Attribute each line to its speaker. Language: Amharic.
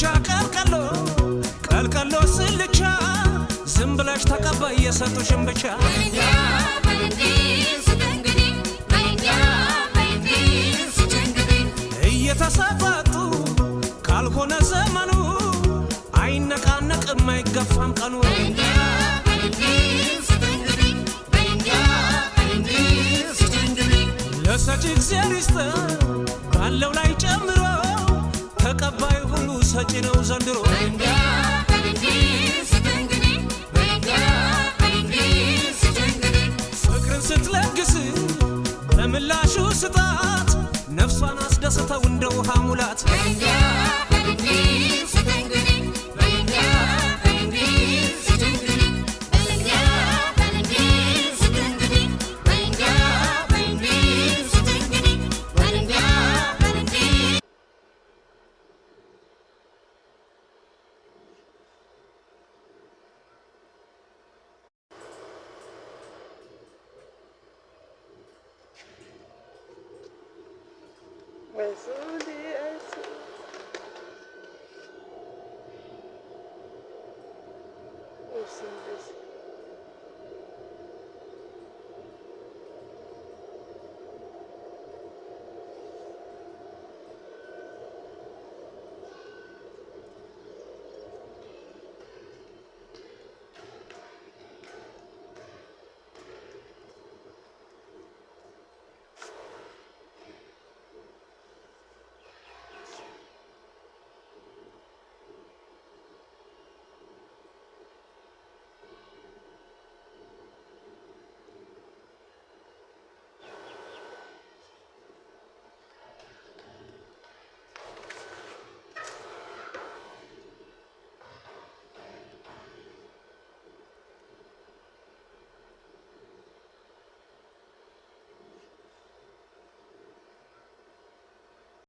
Speaker 1: ስልቻ ቀልቀሎ ስልቻ ዝም ብለሽ ተቀበይ የሰጡሽን ብቻ እየተሰባጡ ካልሆነ ዘመኑ አይነቃነቅም አይገፋም ቀኑ ለሰጪ እግዚአብሔር ይስጥ ባለው ላይ ጨምሮ ተቀባይ ሁሉ ሰጪ ነው ዘንድሮ ፍቅርን ስትለግስ በምላሹ ስጣት ነፍሷን አስደስተው እንደ ውሃ ሙላት
Speaker 2: Simples.